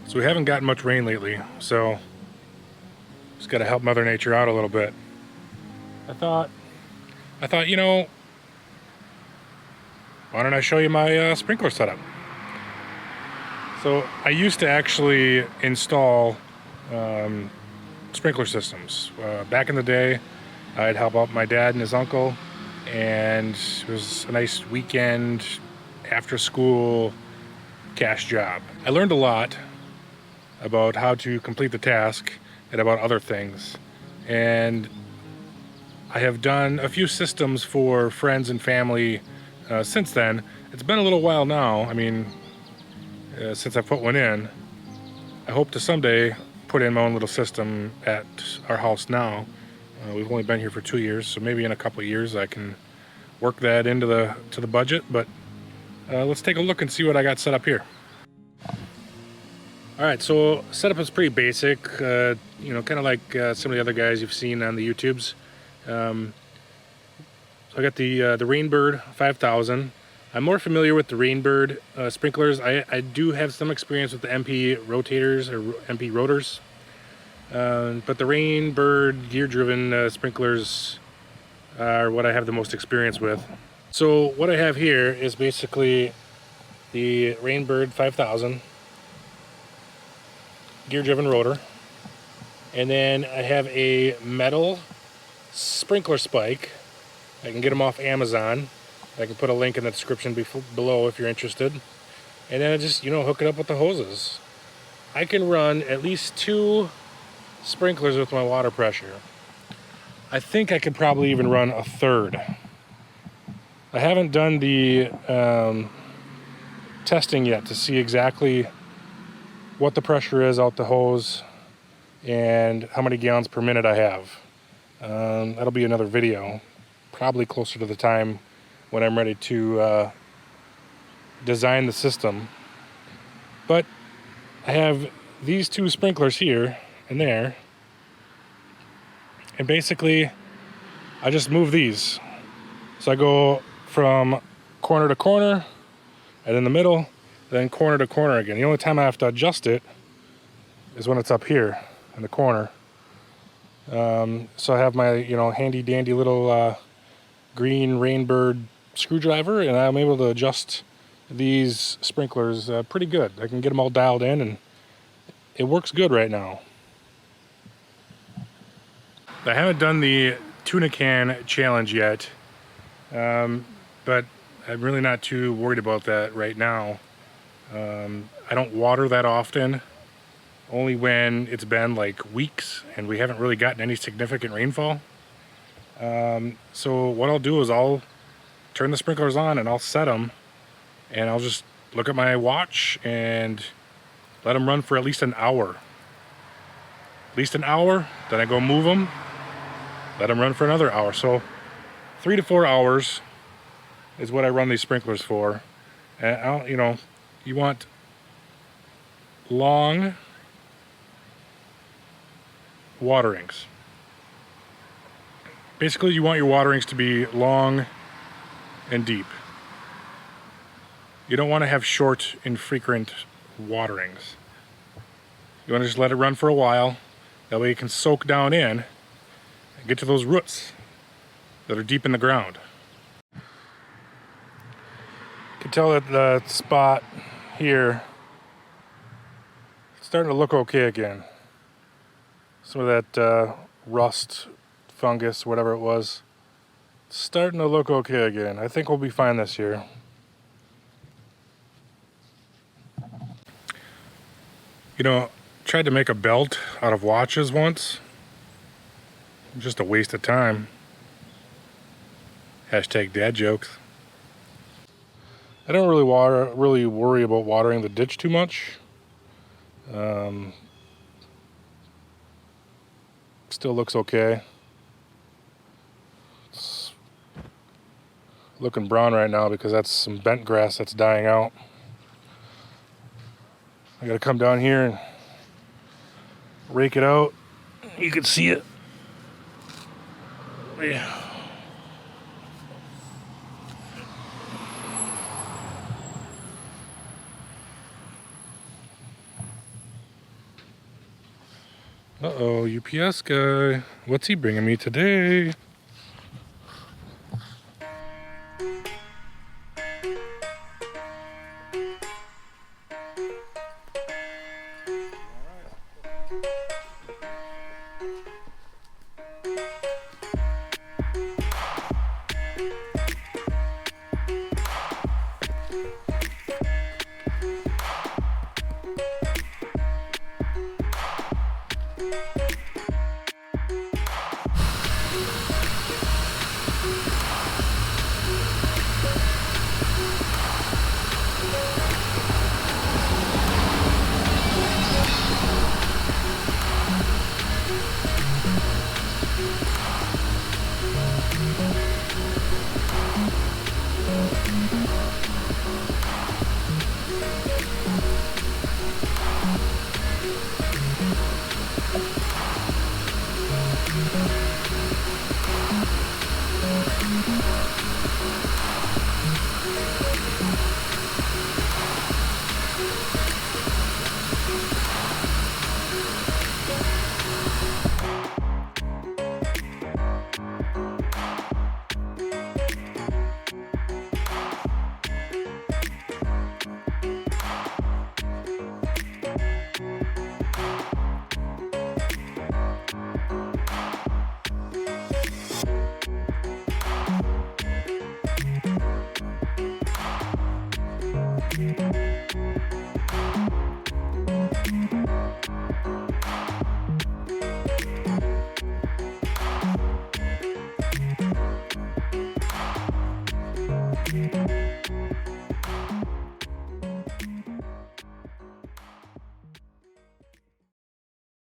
So we haven't gotten much rain lately, so just got to help Mother Nature out a little bit. I thought, you know, why don't I show you my sprinkler setup? So I used to actually install sprinkler systems. Back in the day, I'd help out my dad and his uncle, and it was a nice weekend after school cash job. I learned a lot about how to complete the task and about other things. And I have done a few systems for friends and family since then. It's been a little while now. I mean, since I put one in. I hope to someday put in my own little system at our house now. We've only been here for 2 years, so maybe in a couple of years I can work that into the budget. But let's take a look and see what I got set up here. All right, so setup is pretty basic. You know, kind of like some of the other guys you've seen on the YouTubes. So I got the Rainbird 5000. I'm more familiar with the Rainbird sprinklers. I do have some experience with the MP rotators or MP rotors, but the Rainbird gear-driven sprinklers are what I have the most experience with. So what I have here is basically the Rainbird 5000 gear-driven rotor, and then I have a metal sprinkler spike. I can get them off Amazon. I can put a link in the description below if you're interested. And then I just, you know, hook it up with the hoses. I can run at least 2 sprinklers with my water pressure. I think I could probably even run a 3rd. I haven't done the testing yet to see exactly what the pressure is out the hose and how many gallons per minute I have. That'll be another video, probably closer to the time when I'm ready to design the system. But I have these 2 sprinklers here and there, and basically I just move these. So I go from corner to corner, and in the middle, then corner to corner again. The only time I have to adjust it is when it's up here in the corner. So I have my, you know, handy dandy little green Rainbird screwdriver, and I'm able to adjust these sprinklers pretty good. I can get them all dialed in, and it works good right now. I haven't done the tuna can challenge yet, but I'm really not too worried about that right now. I don't water that often, only when it's been like weeks and we haven't really gotten any significant rainfall. So what I'll do is I'll turn the sprinklers on and I'll set them, and I'll just look at my watch and let them run for at least an hour. At least an hour, then I go move them, let them run for another hour. So 3 to 4 hours is what I run these sprinklers for. And you know, you want long waterings. Basically, you want your waterings to be long and deep. You don't want to have short, infrequent waterings. You want to just let it run for a while. That way it can soak down in and get to those roots that are deep in the ground. You can tell that the spot here is starting to look okay again. Some of that rust, fungus, whatever it was, starting to look okay again. I think we'll be fine this year. You know, tried to make a belt out of watches once. Just a waste of time. Hashtag dad jokes. I don't really worry about watering the ditch too much. Still looks okay. It's looking brown right now because that's some bent grass that's dying out. I gotta come down here and rake it out. You can see it. Yeah. Uh-oh, UPS guy. What's he bringing me today?